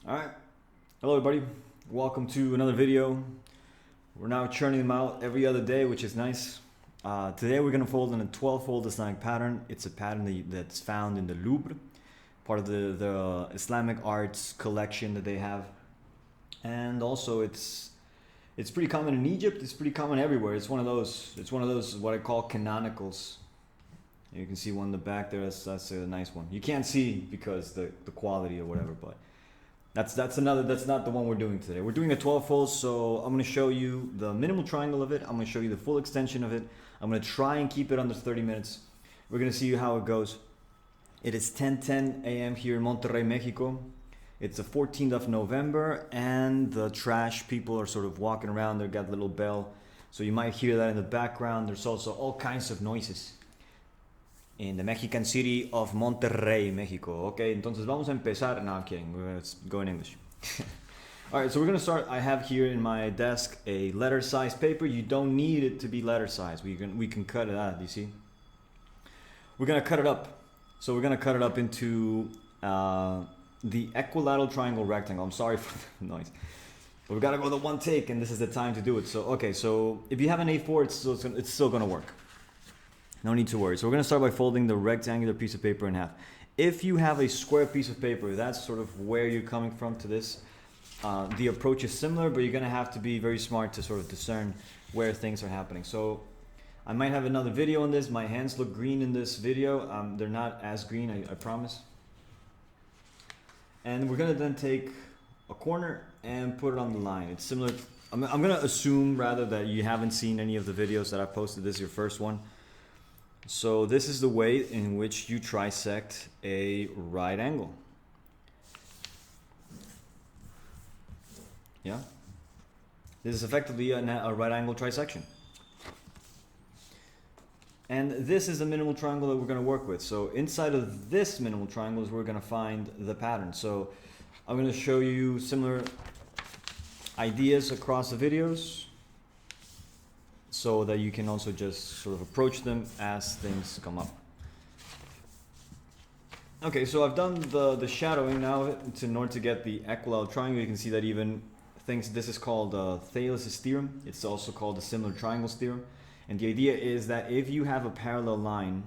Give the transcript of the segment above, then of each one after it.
Alright, hello everybody, welcome to another video. We're now churning them out every other day, which is nice. Today we're going to fold in a 12-fold Islamic pattern. It's a pattern that's found in the Louvre, part of the Islamic arts collection that they have. And also it's pretty common in Egypt, it's pretty common everywhere. It's one of those what I call canonicals. You can see one in the back there, that's a nice one. You can't see because the quality or whatever, but that's not the one we're doing today. We're doing a 12-fold, so I'm going to show you the minimal triangle of it. I'm going to show you the full extension of it. I'm going to try and keep it under 30 minutes. We're going to see how it goes. It is 10:10 a.m. here in Monterrey, Mexico. It's the 14th of November, and the trash people are sort of walking around. They've got the little bell, so you might hear that in the background. There's also all kinds of noises in the Mexican city of Monterrey, Mexico. Okay, entonces vamos a empezar. No, I'm kidding. Let's go in English. Alright, so we're going to start. I have here in my desk a letter size paper. You don't need it to be letter size. We can cut it out, you see? We're going to cut it up. So we're going to cut it up into the equilateral triangle rectangle. I'm sorry for the noise. But we've got to go the one take, and this is the time to do it. So, okay, so if you have an A4, it's still going to work. No need to worry. So we're going to start by folding the rectangular piece of paper in half. If you have a square piece of paper, that's sort of where you're coming from to this. The approach is similar, but you're going to have to be very smart to sort of discern where things are happening. So I might have another video on this. My hands look green in this video. They're not as green, I promise. And we're going to then take a corner and put it on the line. It's similar. I'm going to assume rather that you haven't seen any of the videos that I posted. This is your first one. So this is the way in which you trisect a right angle. Yeah? This is effectively a right angle trisection. And this is the minimal triangle that we're going to work with. So inside of this minimal triangle is where we're going to find the pattern. So I'm going to show you similar ideas across the videos, so that you can also just sort of approach them as things come up. Okay, so I've done the shadowing now in order to get the equilateral triangle. You can see that even things, this is called Thales' theorem. It's also called the similar triangles theorem. And the idea is that if you have a parallel line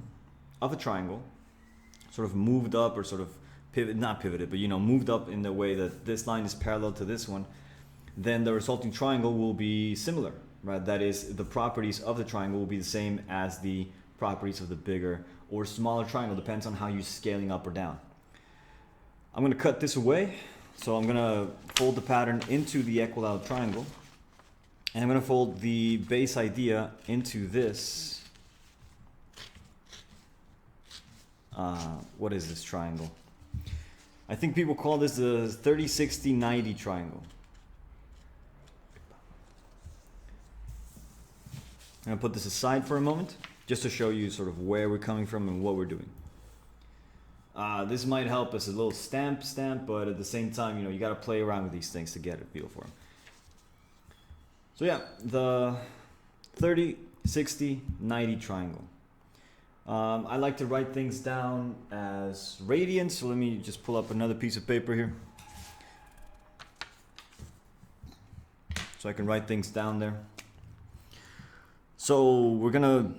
of a triangle, sort of moved up or sort of not pivoted, but moved up in the way that this line is parallel to this one, then the resulting triangle will be similar. Right, that is, the properties of the triangle will be the same as the properties of the bigger or smaller triangle, depends on how you're scaling up or down. I'm going to cut this away, so I'm going to fold the pattern into the equilateral triangle, and I'm going to fold the base idea into this. What is this triangle? I think people call this the 30-60-90 triangle. I'm going to put this aside for a moment, just to show you sort of where we're coming from and what we're doing. This might help as a little stamp, but at the same time, you got to play around with these things to get a feel for them. So yeah, the 30-60-90 triangle. I like to write things down as radians, so let me just pull up another piece of paper here, so I can write things down there. So we're going to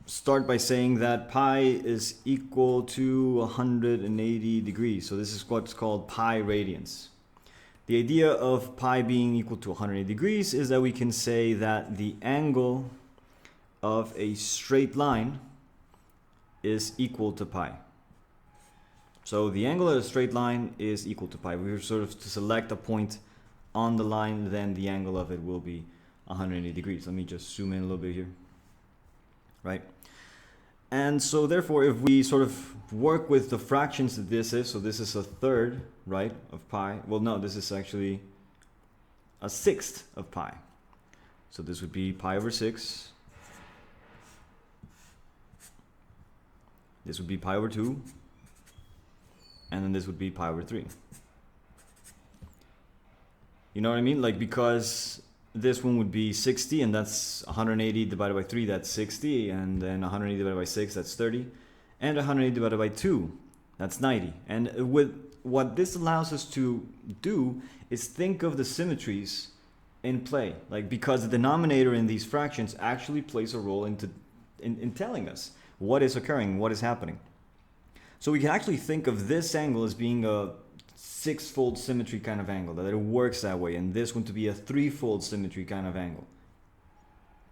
start by saying that pi is equal to 180 degrees. So this is what's called pi radians. The idea of pi being equal to 180 degrees is that we can say that the angle of a straight line is equal to pi. So the angle of a straight line is equal to pi. We're sort of to select a point on the line, then the angle of it will be 180 degrees. Let me just zoom in a little bit here. Right? And so therefore, if we sort of work with the fractions that this is, so this is a third, right, of pi. Well, no, this is actually a sixth of pi. So this would be pi over 6. This would be pi over 2. And then this would be pi over 3. You know what I mean? Like, because this one would be 60, and that's 180 divided by 3, that's 60, and then 180 divided by 6, that's 30, and 180 divided by 2, that's 90. And what this allows us to do is think of the symmetries in play, like, because the denominator in these fractions actually plays a role in telling us what is occurring, what is happening. So we can actually think of this angle as being a six-fold symmetry kind of angle, that it works that way, and this one to be a three-fold symmetry kind of angle.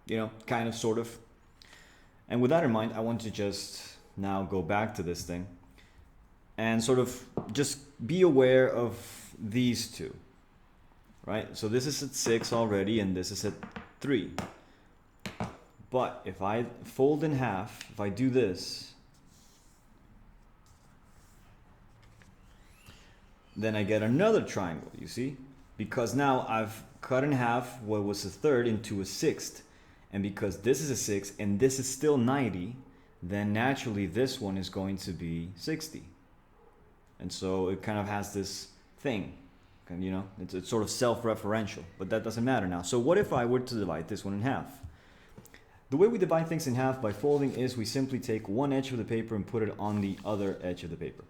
You know, kind of, sort of. And with that in mind, I want to just now go back to this thing and sort of just be aware of these two, right? So this is at 6 already, and this is at 3. But if I fold in half, if I do this, then I get another triangle, you see? Because now I've cut in half what was a third into a sixth. And because this is a 6 and this is still 90, then naturally this one is going to be 60. And so it kind of has this thing, and, you know, it's sort of self-referential, but that doesn't matter now. So what if I were to divide this one in half? The way we divide things in half by folding is we simply take one edge of the paper and put it on the other edge of the paper.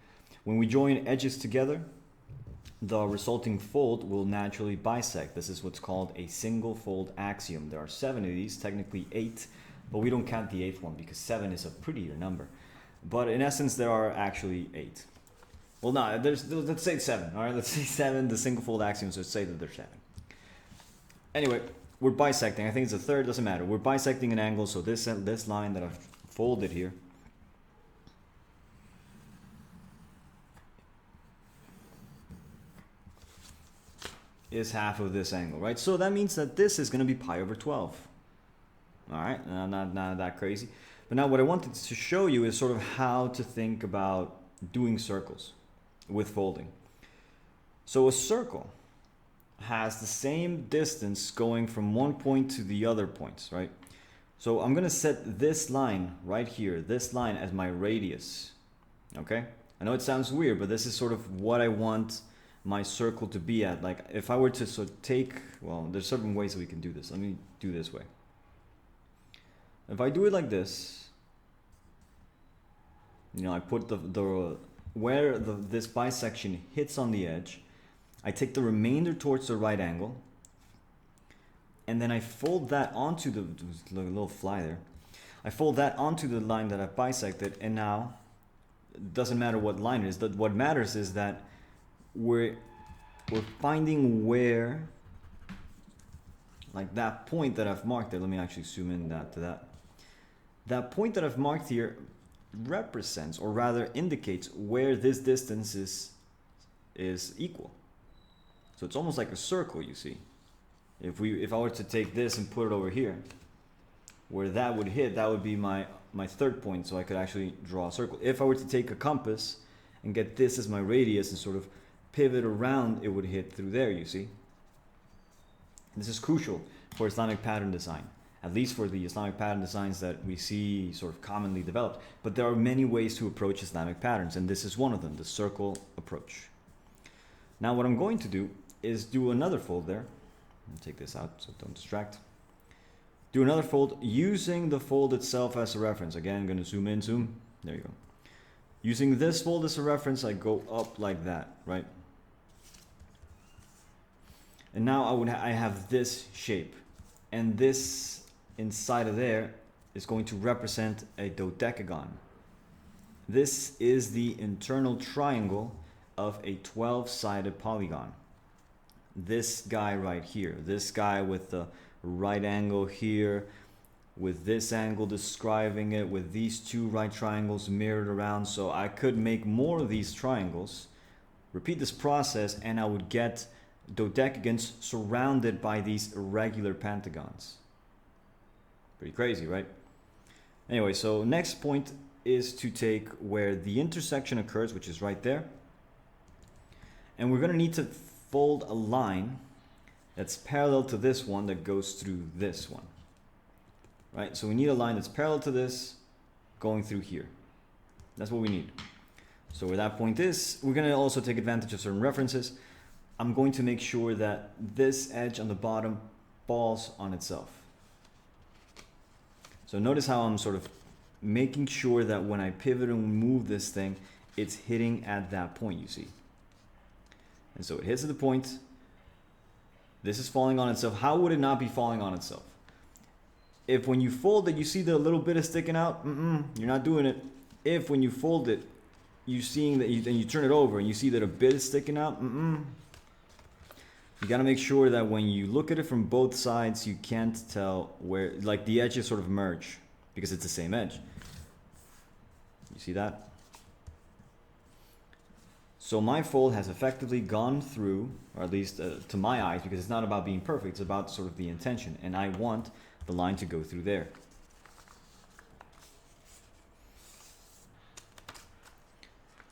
When we join edges together, the resulting fold will naturally bisect. This is what's called a single fold axiom. There are 7 of these, technically 8, but we don't count the 8th one because 7 is a prettier number. But in essence, there are actually 8. Well, no, let's say 7, all right? Let's say 7, the single fold axiom, so let's say that there's 7. Anyway, we're bisecting. I think it's a third, doesn't matter. We're bisecting an angle, so this line that I've folded here is half of this angle, right? So that means that this is going to be pi over 12. All right, not that crazy. But now what I wanted to show you is sort of how to think about doing circles with folding. So a circle has the same distance going from one point to the other points, right? So I'm going to set this line right here, this line, as my radius, okay? I know it sounds weird, but this is sort of what I want my circle to be at. Like, if I were to sort of take, well, there's certain ways that we can do this. Let me do this way. If I do it like this, you know, I put where this bisection hits on the edge, I take the remainder towards the right angle, and then I fold that onto the little fly there. I fold that onto the line that I bisected, and now it doesn't matter what line it is. What matters is that we're finding where, like, that point that I've marked there. Let me actually zoom in to that. That point that I've marked here represents, or rather indicates, where this distance is equal. So it's almost like a circle, you see. If I were to take this and put it over here, where that would hit, that would be my third point, so I could actually draw a circle. If I were to take a compass and get this as my radius and sort of pivot around, it would hit through there, you see. This is crucial for Islamic pattern design, at least for the Islamic pattern designs that we see sort of commonly developed. But there are many ways to approach Islamic patterns, and this is one of them, the circle approach. Now what I'm going to do is do another fold there. Take this out so don't distract. Do another fold using the fold itself as a reference. Again, I'm going to zoom in, zoom. There you go. Using this fold as a reference, I go up like that, right? And now I have this shape, and this inside of there is going to represent a dodecagon. This is the internal triangle of a 12-sided polygon. This guy right here, this guy with the right angle here, with this angle describing it, with these two right triangles mirrored around. So I could make more of these triangles, repeat this process, and I would get dodecagons surrounded by these irregular pentagons. Pretty crazy, right? Anyway, so next point is to take where the intersection occurs, which is right there. And we're going to need to fold a line that's parallel to this one that goes through this one. Right? So we need a line that's parallel to this going through here. That's what we need. So where that point is, we're going to also take advantage of certain references. I'm going to make sure that this edge on the bottom falls on itself. So notice how I'm sort of making sure that when I pivot and move this thing, it's hitting at that point, you see. And so it hits at the point. This is falling on itself. How would it not be falling on itself? If when you fold it, you see the little bit is sticking out, you're not doing it. If when you fold it, you seeing that, and you turn it over and you see that a bit is sticking out, you got to make sure that when you look at it from both sides, you can't tell where, like the edges sort of merge because it's the same edge. You see that? So my fold has effectively gone through, or at least to my eyes, because it's not about being perfect, it's about sort of the intention. And I want the line to go through there.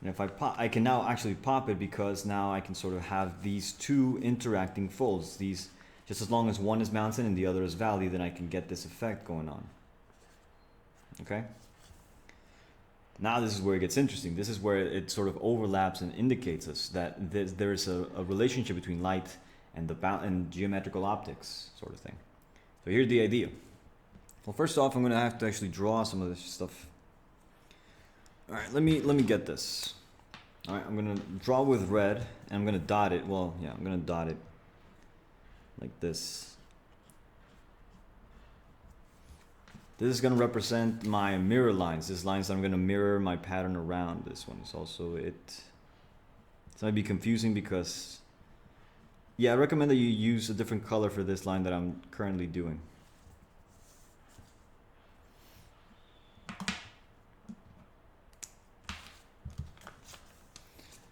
And if I pop, I can now actually pop it because now I can sort of have these two interacting folds. These, just as long as one is mountain and the other is valley, then I can get this effect going on. Okay? Now this is where it gets interesting. This is where it sort of overlaps and indicates us that there is a relationship between light and and geometrical optics sort of thing. So here's the idea. Well, first off, I'm going to have to actually draw some of this stuff. All right, let me get this. All right, I'm going to draw with red, and I'm going to dot it. Well, yeah, I'm going to dot it like this. This is going to represent my mirror lines. These lines that I'm going to mirror my pattern around. This one is also it. It's going to be confusing because, yeah, I recommend that you use a different color for this line that I'm currently doing.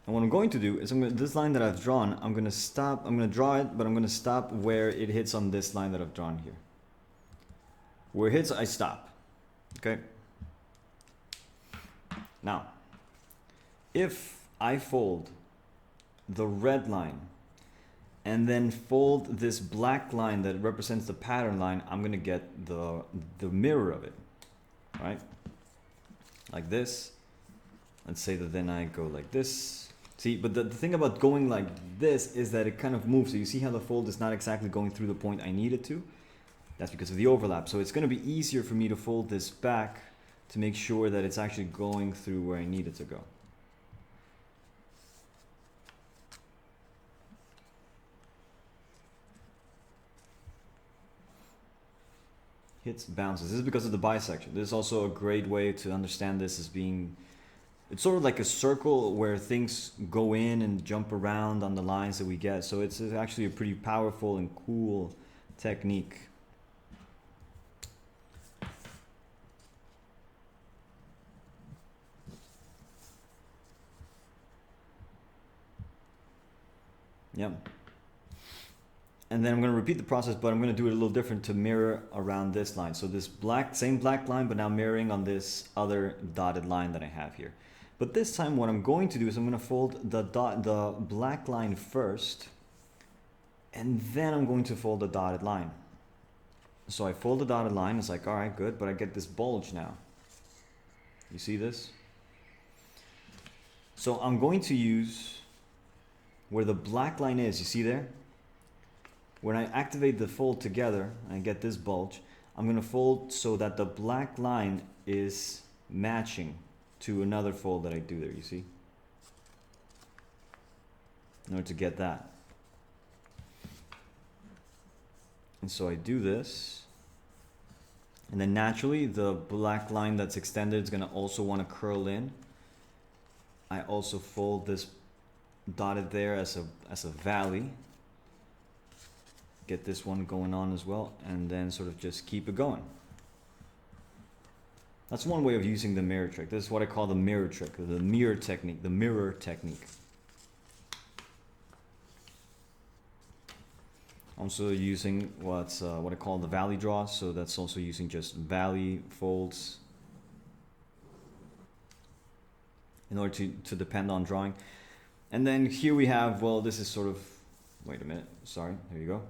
And what I'm going to do is this line that I've drawn, I'm going to stop, I'm going to draw it, but I'm going to stop where it hits on this line that I've drawn here. Where it hits, I stop. Okay? Now, if I fold the red line and then fold this black line that represents the pattern line, I'm going to get the mirror of it. Right? Like this. Let's say that then I go like this. See, but the thing about going like this is that it kind of moves. So you see how the fold is not exactly going through the point I need it to? That's because of the overlap. So it's going to be easier for me to fold this back to make sure that it's actually going through where I need it to go. Hits, bounces. This is because of the bisection. This is also a great way to understand this as being, it's sort of like a circle where things go in and jump around on the lines that we get. So it's actually a pretty powerful and cool technique. Yep. And then I'm going to repeat the process, but I'm going to do it a little different to mirror around this line. So this same black line, but now mirroring on this other dotted line that I have here. But this time what I'm going to do is I'm going to fold the black line first, and then I'm going to fold the dotted line. So I fold the dotted line, it's like, all right, good, but I get this bulge now. You see this? So I'm going to use where the black line is, you see there? When I activate the fold together and I get this bulge, I'm going to fold so that the black line is matching to another fold that I do there, you see? In order to get that. And so I do this. And then naturally the black line that's extended is going to also want to curl in. I also fold this dotted there as a valley. Get this one going on as well, and then sort of just keep it going. That's one way of using the mirror trick. This is what I call the mirror trick, or the mirror technique, the mirror technique. Also using what I call the valley draw, so that's also using just valley folds in order to depend on drawing. And then here we have, well, this is sort of, wait a minute, sorry, here you go.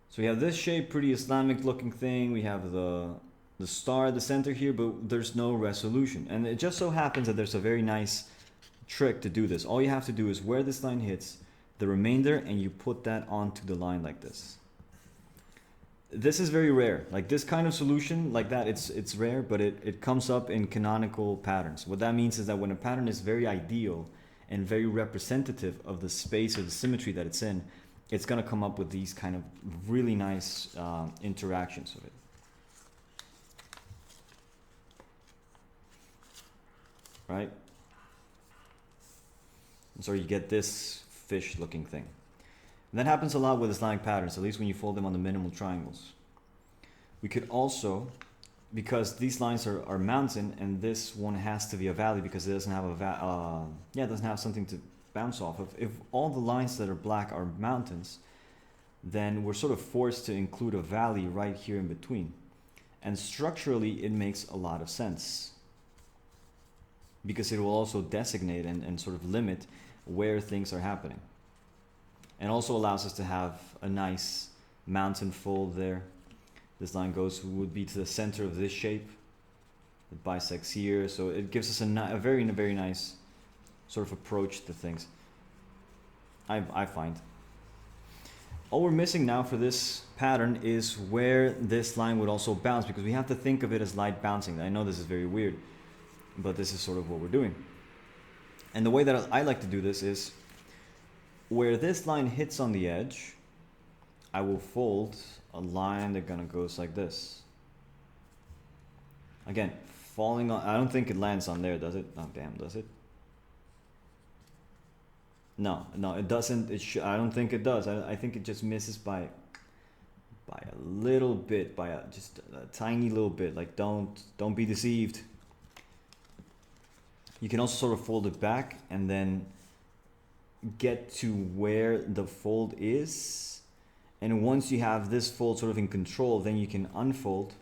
So we have this shape, pretty Islamic looking thing. We have the star at the center here, but there's no resolution. And it just so happens that there's a very nice trick to do this. All you have to do is where this line hits, the remainder, and you put that onto the line like this. This is very rare. Like this kind of solution like that, it's rare, but it comes up in canonical patterns. What that means is that when a pattern is very ideal and very representative of the space or the symmetry that it's in, it's going to come up with these kind of really nice interactions of it. Right? And so you get this fish looking thing. And that happens a lot with Islamic patterns, at least when you fold them on the minimal triangles. We could also, because these lines are mountain and this one has to be a valley because it doesn't have a it doesn't have something to bounce off of. If all the lines that are black are mountains, then we're sort of forced to include a valley right here in between. And structurally, it makes a lot of sense because it will also designate and sort of limit where things are happening. And also allows us to have a nice mountain fold there. This line would be to the center of this shape. It bisects here, so it gives us a very nice sort of approach to things. I find. All we're missing now for this pattern is where this line would also bounce, because we have to think of it as light bouncing. I know this is very weird, but this is sort of what we're doing. And the way that I like to do this is, where this line hits on the edge, I will fold a line that gonna goes like this. Again, falling on, I don't think it lands on there, does it? Oh damn, does it? No, it doesn't. I don't think it does. I think it just misses by a little bit, just a tiny little bit. Like don't be deceived. You can also sort of fold it back and then get to where the fold is. And once you have this fold sort of in control, then you can unfold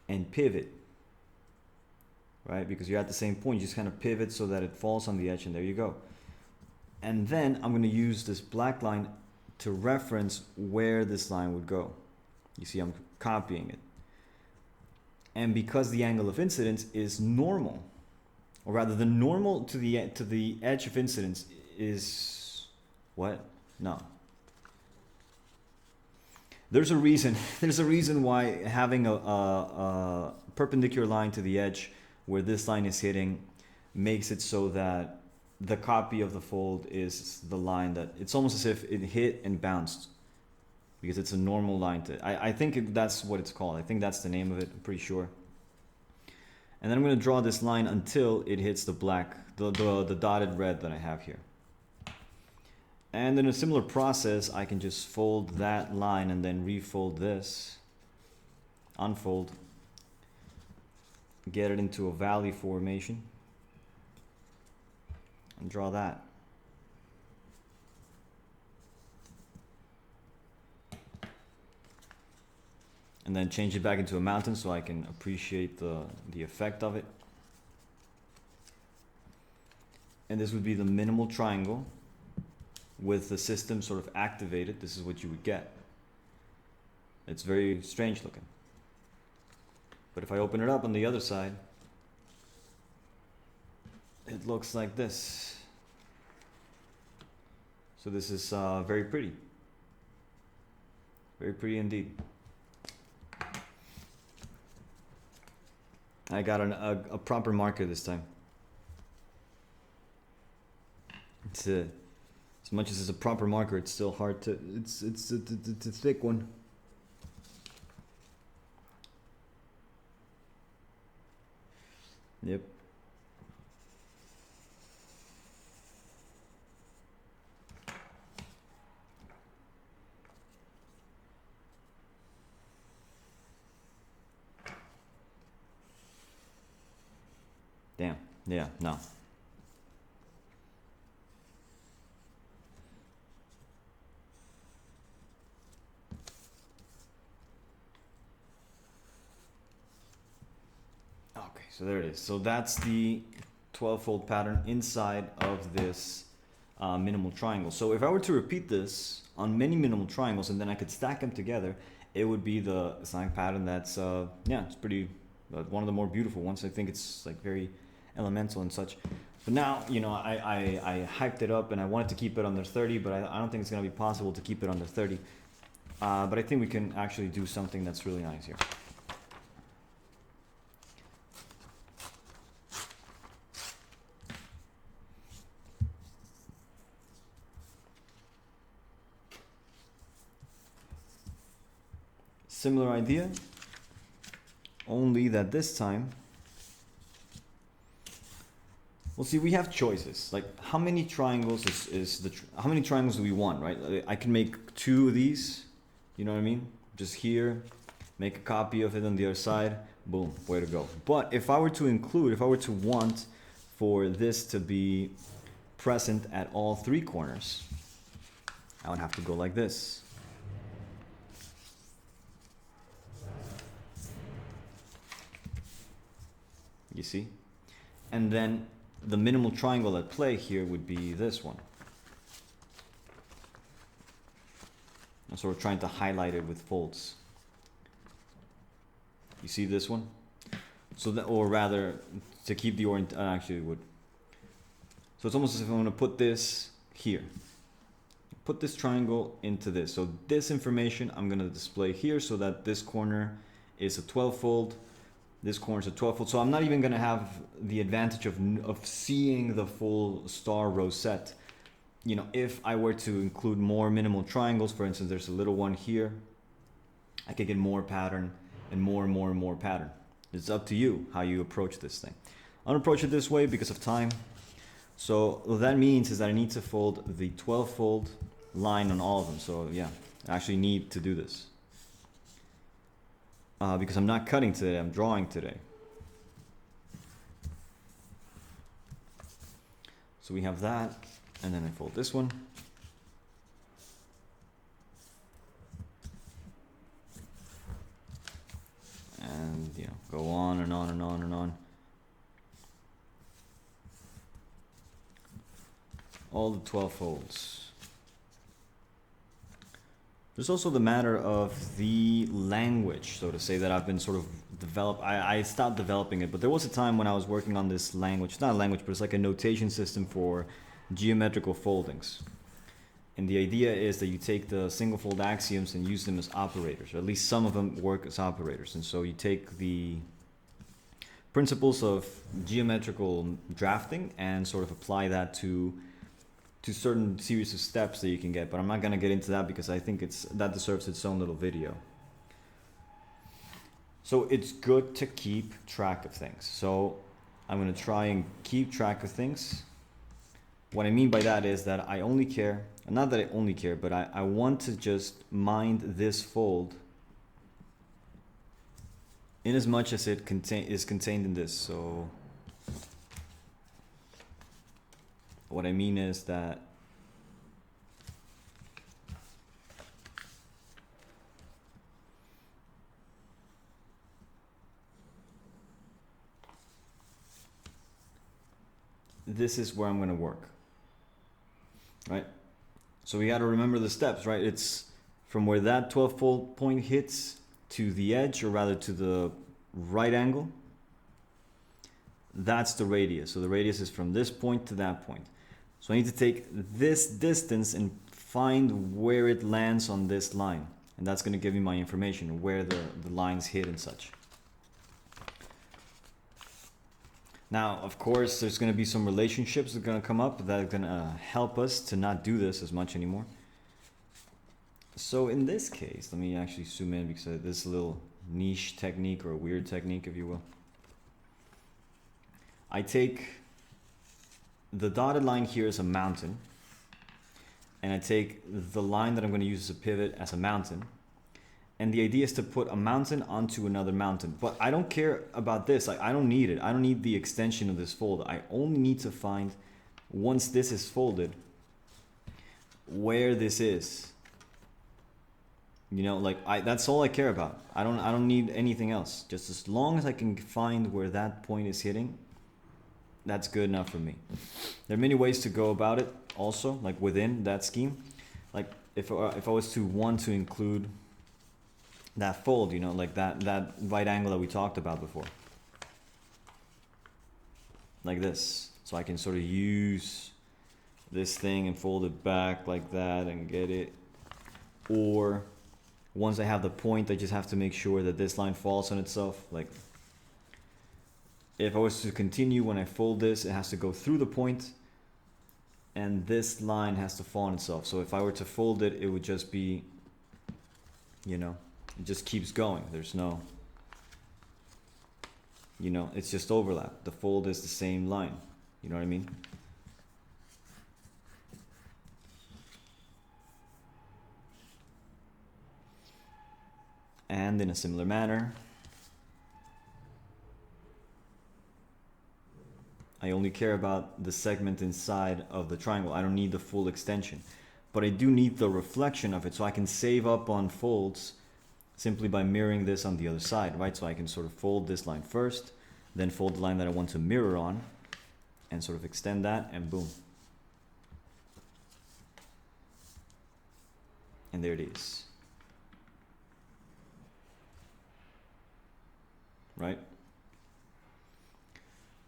and pivot, right? Because you're at the same point, you just kind of pivot so that it falls on the edge, and there you go. And then I'm going to use this black line to reference where this line would go. You see, I'm copying it. And because the angle of incidence is normal, or rather the normal to the edge of incidence is what? No. There's a reason why having a perpendicular line to the edge where this line is hitting makes it so that the copy of the fold is the line that it's almost as if it hit and bounced, because it's a normal line I think that's what it's called. I think that's the name of it, I'm pretty sure. And then I'm going to draw this line until it hits the black, the dotted red that I have here. And in a similar process, I can just fold that line and then refold this, unfold, get it into a valley formation, and draw that. And then change it back into a mountain so I can appreciate the effect of it. And this would be the minimal triangle with the system sort of activated. This is what you would get. It's very strange looking. But if I open it up on the other side, it looks like this. So this is very pretty. Very pretty indeed. I got a proper marker this time. It's as much as it's a proper marker, it's still hard to. It's a thick one. Yep. Damn. Yeah. No. Okay, so there it is. So that's the 12-fold pattern inside of this minimal triangle. So if I were to repeat this on many minimal triangles and then I could stack them together, it would be the Islamic pattern that's, it's pretty, one of the more beautiful ones. I think it's like very elemental and such. But now, I hyped it up and I wanted to keep it under 30, but I don't think it's going to be possible to keep it under 30. But I think we can actually do something that's really nice here. Similar idea, only that this time, well, see, we have choices. Like, how many triangles how many triangles do we want, right? I can make 2 of these, you know what I mean? Just here, make a copy of it on the other side, boom, way to go. But if I were to want for this to be present at all 3 corners, I would have to go like this. You see? And then the minimal triangle at play here would be this one. And so we're trying to highlight it with folds. You see this one? So that, or rather, to keep the orient, actually it would. So it's almost as if I'm going to put this here. Put this triangle into this. So this information I'm going to display here so that this corner is a 12-fold. This corner is a 12-fold. So I'm not even going to have the advantage of seeing the full star rosette. You know, if I were to include more minimal triangles, for instance, there's a little one here, I could get more pattern and more pattern. It's up to you how you approach this thing. I'm going to approach it this way because of time. So what that means is that I need to fold the 12-fold line on all of them. So yeah, I actually need to do this. Because I'm not cutting today, I'm drawing today. So we have that, and then I fold this one. And you know, go on and on and on and on. All the 12 folds. There's also the matter of the language, so to say, that I've been sort of I stopped developing it, but there was a time when I was working on this language. It's not a language, but it's like a notation system for geometrical foldings. And the idea is that you take the single fold axioms and use them as operators, or at least some of them work as operators. And so you take the principles of geometrical drafting and sort of apply that to certain series of steps that you can get, but I'm not going to get into that because I think that deserves its own little video. So it's good to keep track of things. So I'm going to try and keep track of things. What I mean by that is that I only care, not that I only care, but I want to just mind this fold in as much as it is contained in this. So what I mean is that this is where I'm going to work, right? So we got to remember the steps, right? It's from where that 12-fold point hits to the edge, or rather to the right angle. That's the radius. So the radius is from this point to that point. So I need to take this distance and find where it lands on this line. And that's going to give me my information, where the lines hit and such. Now, of course, there's going to be some relationships that are going to come up that are going to help us to not do this as much anymore. So in this case, let me actually zoom in because this is a little niche technique, or a weird technique, if you will. I take the dotted line here as a mountain, and I take the line that I'm going to use as a pivot as a mountain, and the idea is to put a mountain onto another mountain. But I don't care about this. I don't need it. I don't need the extension of this fold. I only need to find, once this is folded, where this is. You know, like that's all I care about. I don't need anything else. Just as long as I can find where that point is hitting, that's good enough for me. There are many ways to go about it also, like within that scheme. Like if I was to want to include that fold, you know, like that right angle that we talked about before. Like this. So I can sort of use this thing and fold it back like that and get it. Or once I have the point, I just have to make sure that this line falls on itself. Like if I was to continue, when I fold this, it has to go through the point, and this line has to fall on itself. So if I were to fold it, it would just be, you know, It just keeps going. There's no, you know, it's just overlap. The fold is the same line. You know what I mean? And in a similar manner, I only care about the segment inside of the triangle. I don't need the full extension, but I do need the reflection of it, so I can save up on folds simply by mirroring this on the other side, right? So I can sort of fold this line first, then fold the line that I want to mirror on, and sort of extend that, and boom. And there it is. Right?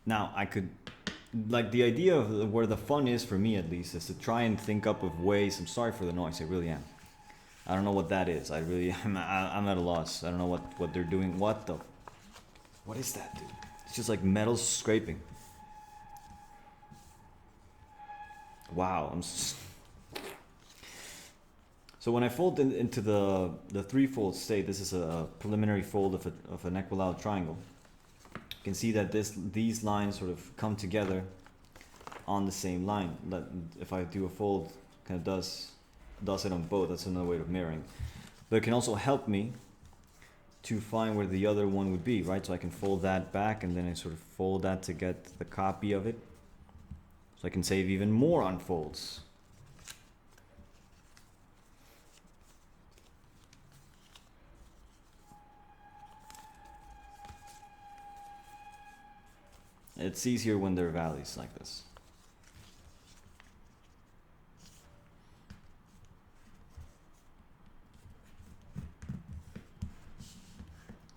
Now I could, like, the idea of where the fun is for me at least is to try and think up of ways. I'm sorry for the noise, I really am. I don't know what that is. I'm at a loss. I don't know what they're doing. What is that, dude? It's just like metal scraping. Wow. So when I fold into the three-fold state, this is a preliminary fold of an equilateral triangle. You can see that these lines sort of come together on the same line. That if I do a fold, kind of does it on both. That's another way of mirroring. But it can also help me to find where the other one would be, right? So I can fold that back, and then I sort of fold that to get the copy of it. So I can save even more on folds. It's easier when there are valleys like this.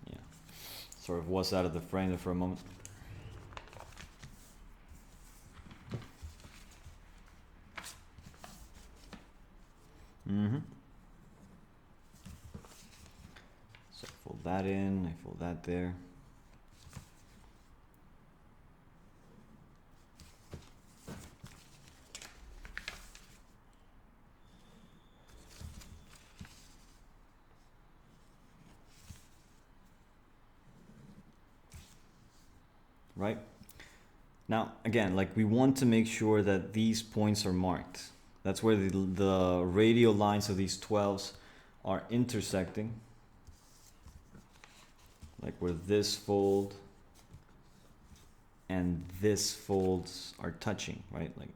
Yeah, sort of was out of the frame there for a moment. So I fold that in, I fold that there. Right? Now, again, like, we want to make sure that these points are marked. That's where the radial lines of these 12s are intersecting. Like where this fold and this folds are touching, right? Like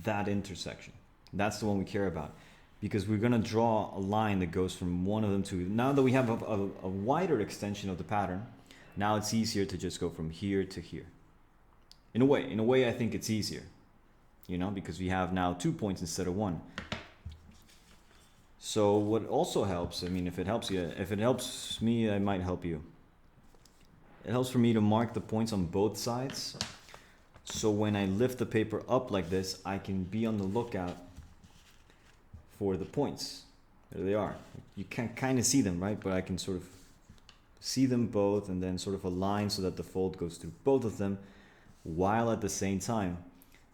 that intersection. That's the one we care about, because we're gonna draw a line that goes from one of them to, now that we have a wider extension of the pattern, now it's easier to just go from here to here. In a way, I think it's easier, you know, because we have now 2 points instead of 1. So what also helps, I mean, if it helps you, if it helps me, I might help you. It helps for me to mark the points on both sides. So when I lift the paper up like this, I can be on the lookout for the points. There they are. You can kind of see them, right? But I can sort of see them both, and then sort of align so that the fold goes through both of them, while at the same time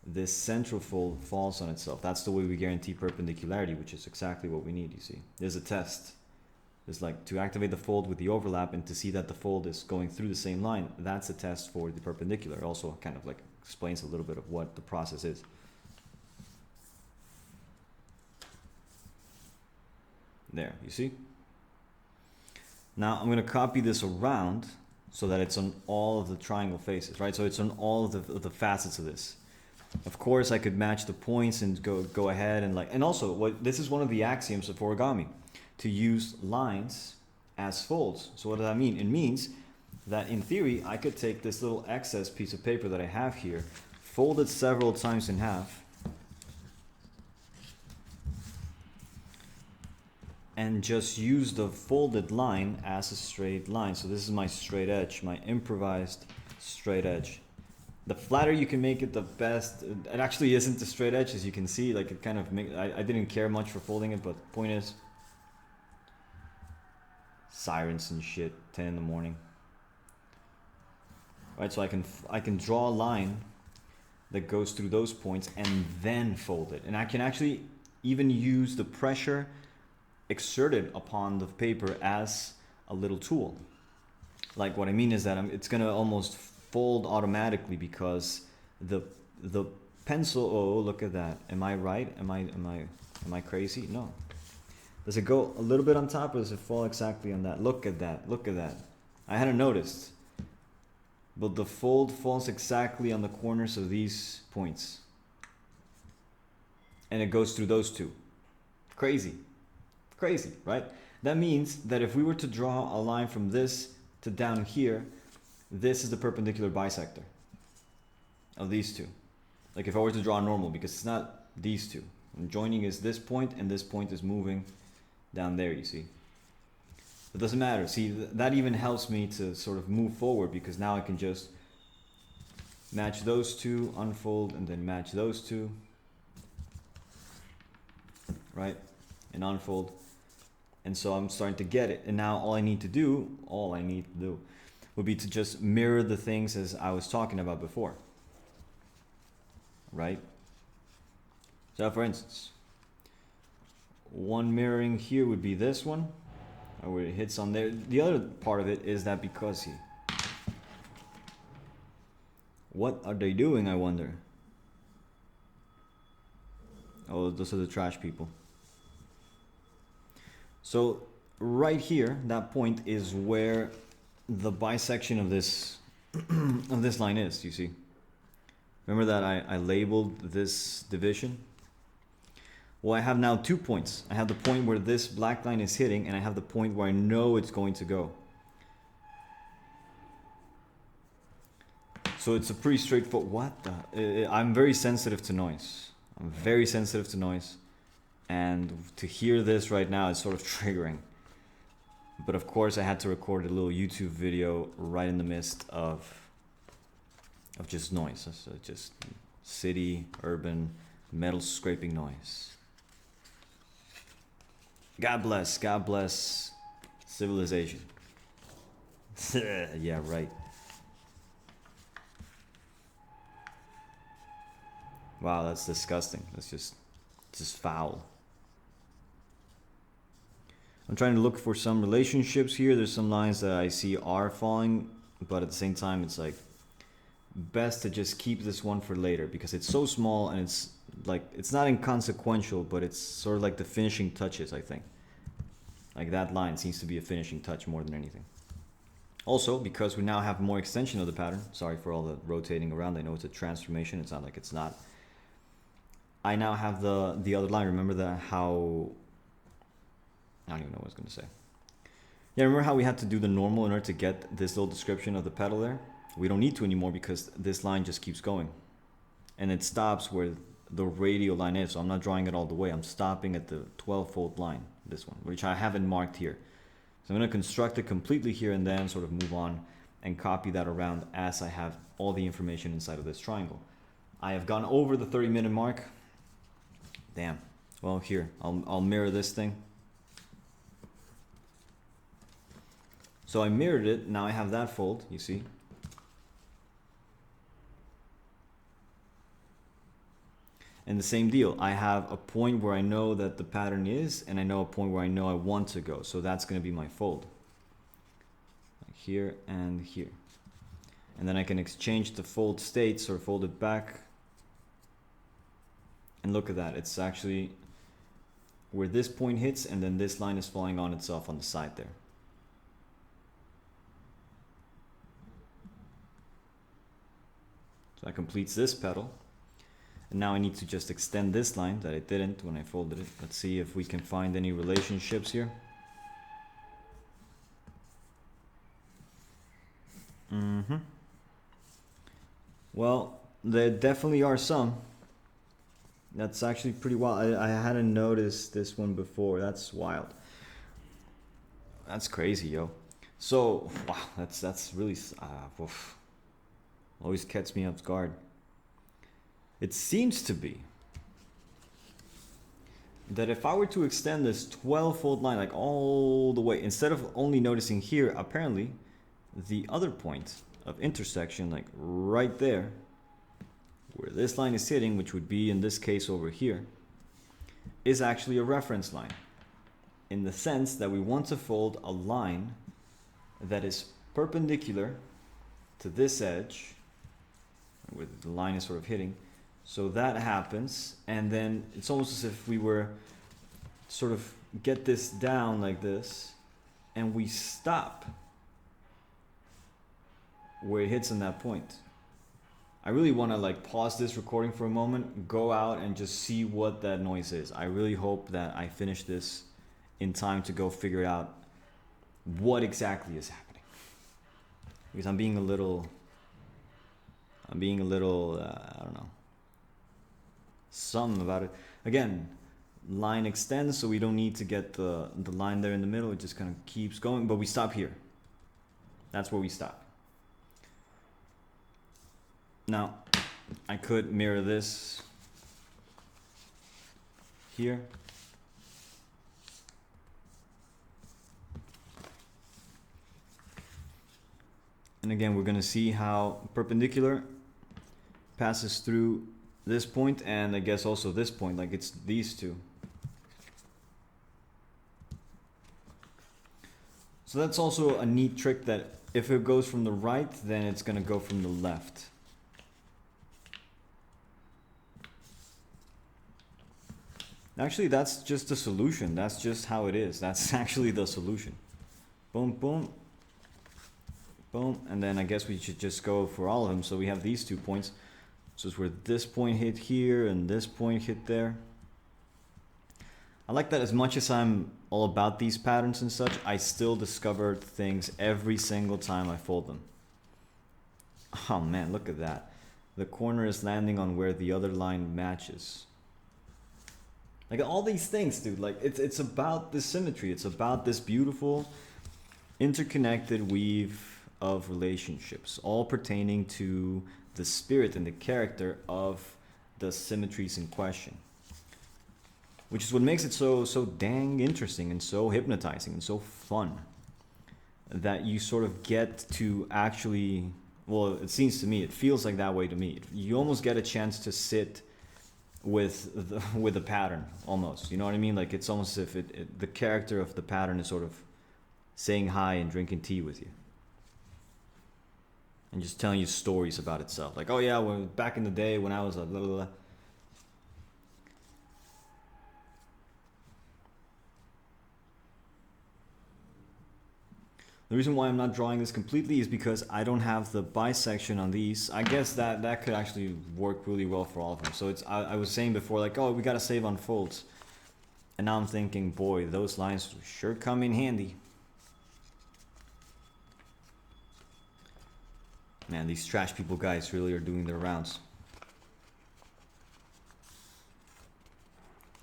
this central fold falls on itself. That's the way we guarantee perpendicularity, which is exactly what we need, you see. There's a test. It's like to activate the fold with the overlap and to see that the fold is going through the same line. That's a test for the perpendicular. It also kind of like explains a little bit of what the process is. There, you see? Now I'm going to copy this around so that it's on all of the triangle faces, right? So it's on all of the facets of this. Of course, I could match the points and go ahead and and also this is one of the axioms of origami, to use lines as folds. So what does that mean? It means that in theory, I could take this little excess piece of paper that I have here, fold it several times in half, and just use the folded line as a straight line. So this is my straight edge, my improvised straight edge. The flatter you can make it, the best. It actually isn't a straight edge, as you can see. Like it kind of I didn't care much for folding it, but the point is, sirens and shit, 10 in the morning. Right, so I can draw a line that goes through those points and then fold it. And I can actually even use the pressure exerted upon the paper as a little tool. Like what I mean is that it's gonna almost fold automatically because the pencil. Oh, look at that. Am I right? Am I crazy? No. Does it go a little bit on top, or does it fall exactly on that? Look at that. Look at that. I hadn't noticed. But the fold falls exactly on the corners of these points. And it goes through those two. Crazy. Crazy, right? That means that if we were to draw a line from this to down here, this is the perpendicular bisector of these two. Like if I were to draw a normal, because it's not these two. And joining is this point, and this point is moving down there, you see. It doesn't matter. See, that even helps me to sort of move forward, because now I can just match those two, unfold, and then match those two, right? And unfold. And so I'm starting to get it. And now all I need to do would be to just mirror the things as I was talking about before, right? So for instance, one mirroring here would be this one, where it hits on there. The other part of it is that because what are they doing, I wonder? Oh, those are the trash people. So right here, that point is where the bisection of this of this line is, you see. Remember that I labeled this division? Well, I have now 2 points. I have the point where this black line is hitting, and I have the point where I know it's going to go. So it's a pretty straightforward. What the? I'm very sensitive to noise. I'm very sensitive to noise. And to hear this right now is sort of triggering. But of course, I had to record a little YouTube video right in the midst of just noise. So just city, urban, metal scraping noise. God bless civilization. Yeah, right. Wow, that's disgusting. That's just foul. I'm trying to look for some relationships here. There's some lines that I see are falling, but at the same time, it's like best to just keep this one for later, because it's so small, and it's like, it's not inconsequential, but it's sort of like the finishing touches, I think. Like that line seems to be a finishing touch more than anything. Also, because we now have more extension of the pattern, sorry for all the rotating around, I know it's a transformation, it's not like it's not. I now have the other line. Remember that how, I don't even know what I was going to say. Yeah, remember how we had to do the normal in order to get this little description of the pedal there? We don't need to anymore, because this line just keeps going. And it stops where the radial line is, so I'm not drawing it all the way. I'm stopping at the 12-fold line, this one, which I haven't marked here. So I'm going to construct it completely here and then sort of move on and copy that around as I have all the information inside of this triangle. I have gone over the 30-minute mark. Damn. Well, here, I'll mirror this thing. So I mirrored it. Now I have that fold, you see. And the same deal. I have a point where I know that the pattern is, and I know a point where I know I want to go. So that's going to be my fold. Like here and here. And then I can exchange the fold states or fold it back. And look at that. It's actually where this point hits, and then this line is falling on itself on the side there. So that completes this pedal. And now I need to just extend this line that I didn't when I folded it. Let's see if we can find any relationships here. Well, there definitely are some. That's actually pretty wild. I hadn't noticed this one before. That's wild. That's crazy, yo. So, wow, that's really always catches me off guard. It seems to be that if I were to extend this 12-fold line like all the way, instead of only noticing here, apparently the other point of intersection, like right there, where this line is hitting, which would be in this case over here, is actually a reference line. in the sense that we want to fold a line that is perpendicular to this edge, where the line is sort of hitting. So that happens, and then it's almost as if we were sort of get this down like this, and we stop where it hits in that point. I really want to like pause this recording for a moment, go out and just see what that noise is. I really hope that I finish this in time to go figure out what exactly is happening. Because I'm being a little, I don't know, something about it. Again, line extends, so we don't need to get the line there in the middle. It just kind of keeps going, but we stop here. That's where we stop. Now, I could mirror this here. And again, we're going to see how perpendicular passes through this point, and I guess also this point, like it's these two. So that's also a neat trick, that if it goes from the right, then it's going to go from the left. Actually, that's just the solution. That's just how it is. That's actually the solution. Boom, boom, boom. And then I guess we should just go for all of them. So we have these 2 points. So it's where this point hit here and this point hit there. I like that as much as I'm all about these patterns and such, I still discover things every single time I fold them. Oh man, look at that. The corner is landing on where the other line matches. Like all these things, dude, like it's about this symmetry. It's about this beautiful interconnected weave of relationships, all pertaining to the spirit and the character of the symmetries in question. Which is what makes it so dang interesting and so hypnotizing and so fun. That you sort of get to actually, well, it seems to me, it feels like that way to me. You almost get a chance to sit with the pattern, almost, you know what I mean? Like it's almost as if the character of the pattern is sort of saying hi and drinking tea with you, and just telling you stories about itself, like, oh yeah, well, back in the day when I was a blah, blah, blah. The reason why I'm not drawing this completely is because I don't have the bisection on these. I guess that could actually work really well for all of them. So it's I was saying before, like, oh, we gotta save on folds. And now I'm thinking, boy, those lines sure come in handy. Man, these trash people guys really are doing their rounds.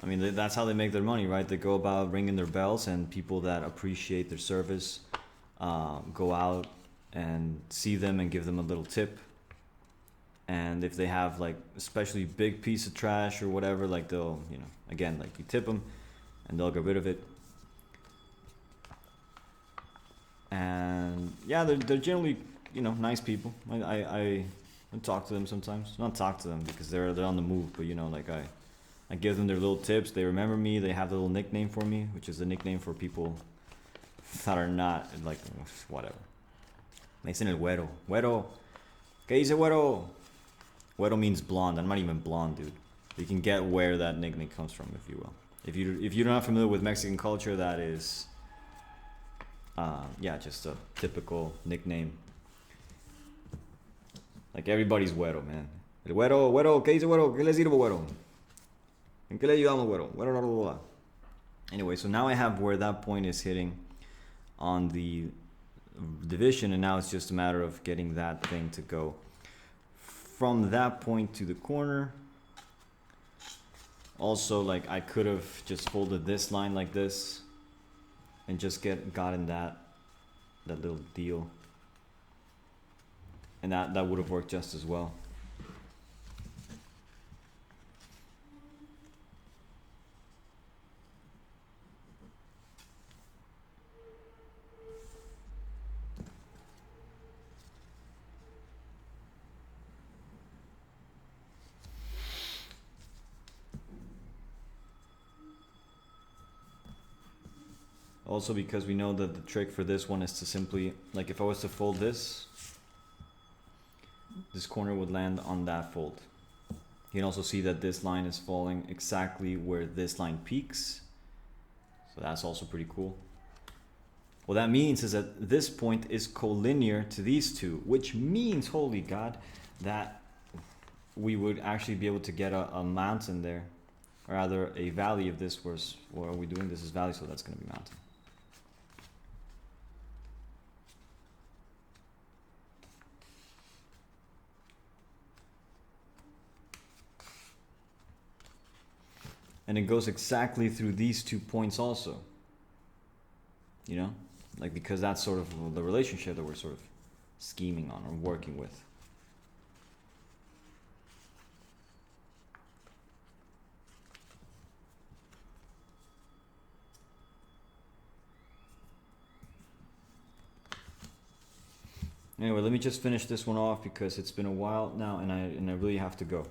I mean, that's how they make their money, right? They go about ringing their bells, and people that appreciate their service go out and see them and give them a little tip. And if they have like especially big piece of trash or whatever, like they'll, you know, again, like you tip them and they'll get rid of it. And yeah, they're generally, you know, nice people. I talk to them sometimes. Not talk to them because they're on the move, but you know, like I give them their little tips. They remember me. They have the little nickname for me, which is the nickname for people that are not, like, whatever. Me dicen el güero. Güero. ¿Qué dice güero? Güero means blonde. I'm not even blonde, dude. You can get where that nickname comes from, if you will. If you're not familiar with Mexican culture, that is, yeah, just a typical nickname. Like everybody's güero, man. El güero, güero, ¿qué dice güero? ¿Qué le sirvo, güero? ¿En qué le ayudamos, güero? Güero, blah, blah, blah. Anyway, so now I have where that point is hitting on the division, and now it's just a matter of getting that thing to go from that point to the corner. Also, like, I could have just folded this line like this and just gotten that little deal, and that would have worked just as well. Also because we know that the trick for this one is to simply, like if I was to fold this corner would land on that fold. You can also see that this line is falling exactly where this line peaks. So that's also pretty cool. What that means is that this point is collinear to these two, which means, holy God, that we would actually be able to get a mountain there, or rather a valley of this. What are we doing? This is valley, so that's going to be mountain. And it goes exactly through these 2 points also. You know? Like, because that's sort of the relationship that we're sort of scheming on or working with. Anyway, let me just finish this one off because it's been a while now and I really have to go.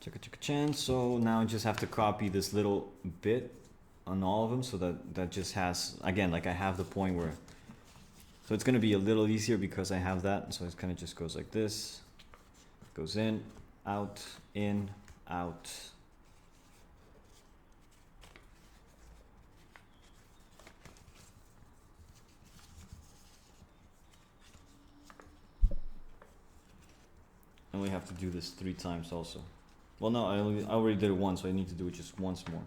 Chicka-chicka-chan. So now I just have to copy this little bit on all of them so that just has, again, like I have the point where, so it's going to be a little easier because I have that. So it kind of just goes like this, goes in, out, out. And we have to do this 3 times also. Well, no, I already did it once, so I need to do it just once more.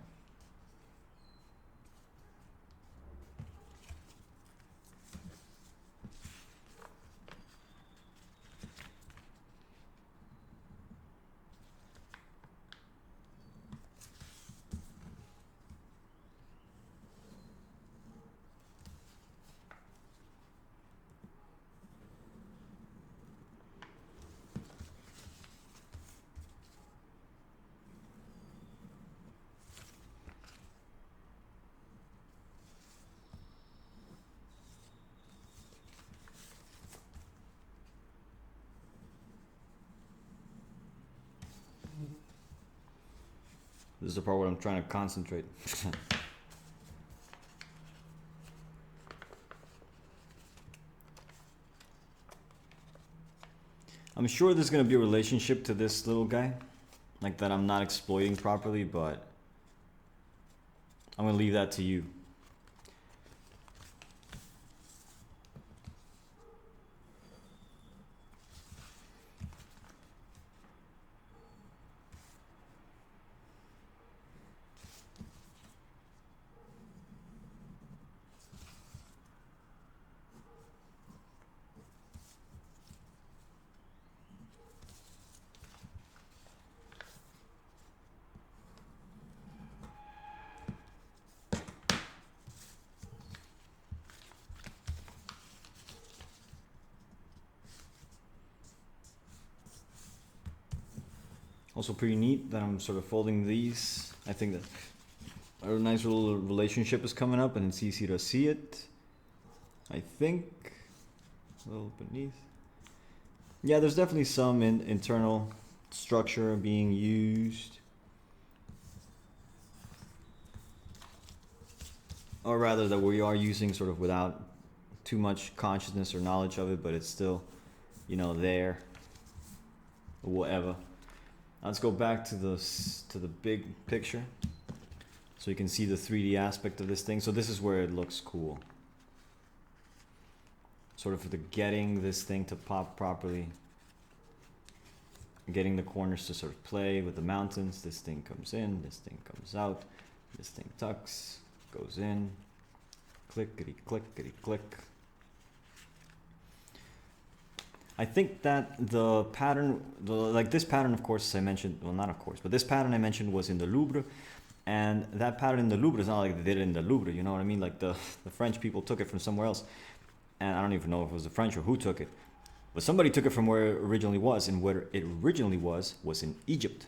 This is the part where I'm trying to concentrate. I'm sure there's going to be a relationship to this little guy, like that I'm not exploiting properly, but I'm going to leave that to you. Also pretty neat that I'm sort of folding these. I think that a nice little relationship is coming up and it's easy to see it. I think a little beneath. Yeah, there's definitely some internal structure being used. Or rather that we are using sort of without too much consciousness or knowledge of it, but it's still, you know, there or whatever. Let's go back to the big picture so you can see the 3D aspect of this thing. So this is where it looks cool. Sort of for the getting this thing to pop properly. Getting the corners to sort of play with the mountains. This thing comes in, this thing comes out, this thing tucks, goes in, clickety clickety click. I think that the pattern, like this pattern, of course, as I mentioned, well, not of course, but this pattern I mentioned was in the Louvre, and that pattern in the Louvre is not like they did it in the Louvre, you know what I mean? Like the French people took it from somewhere else, and I don't even know if it was the French or who took it, but somebody took it from where it originally was, and where it originally was in Egypt.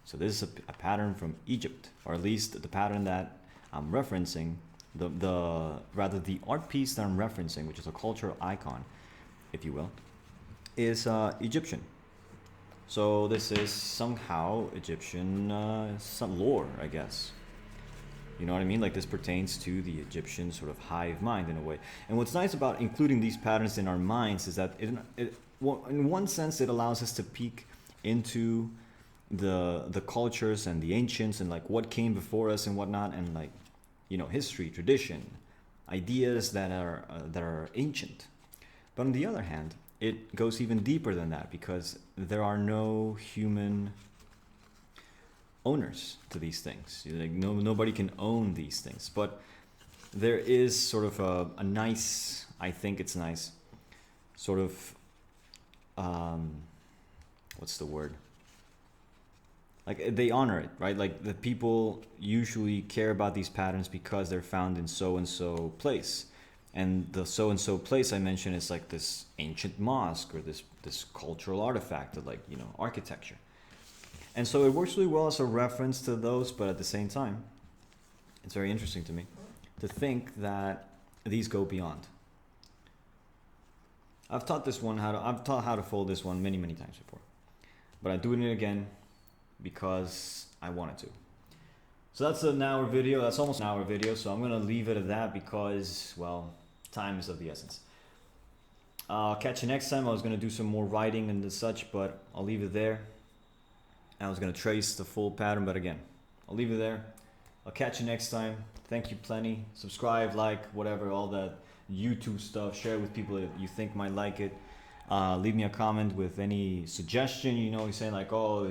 So this is a pattern from Egypt, or at least the pattern that I'm referencing the art piece that I'm referencing, which is a cultural icon, if you will, is Egyptian. So this is somehow Egyptian some lore, I guess. You know what I mean? Like, this pertains to the Egyptian sort of hive mind in a way. And what's nice about including these patterns in our minds is that well, in one sense, it allows us to peek into the cultures and the ancients and like what came before us and whatnot, and like, you know, history, tradition, ideas that are ancient. But on the other hand, it goes even deeper than that, because there are no human owners to these things. Like, nobody can own these things, but there is sort of a nice, I think it's nice, sort of what's the word, like, they honor it, right? Like, the people usually care about these patterns because they're found in so and so place, and the so and so place I mentioned is like this ancient mosque or this cultural artifact of, like, you know, architecture. And so it works really well as a reference to those, but at the same time, it's very interesting to me to think that these go beyond. I've taught how to fold this one many times before, but I'm doing it again because I wanted to. So that's an hour video. That's almost an hour video. So I'm gonna leave it at that because, well, time is of the essence. I'll catch you next time. I was gonna do some more writing and such, but I'll leave it there. I was going to trace the full pattern, but again, I'll leave it there. I'll catch you next time. Thank you plenty. Subscribe, like, whatever, all that YouTube stuff. Share it with people that you think might like it. Leave me a comment with any suggestion. You know, you're saying like, oh,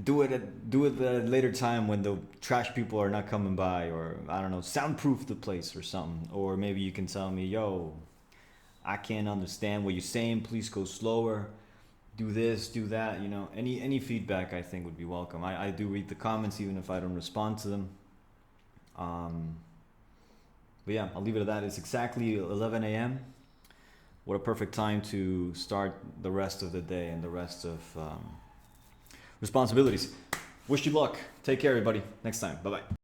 do it at a later time when the trash people are not coming by, or I don't know, soundproof the place or something. Or maybe you can tell me, yo, I can't understand what you're saying. Please go slower. Do this, do that, you know, any feedback I think would be welcome. I do read the comments even if I don't respond to them. But yeah, I'll leave it at that. It's exactly 11 a.m. What a perfect time to start the rest of the day and the rest of responsibilities. Wish you luck. Take care, everybody. Next time. Bye-bye.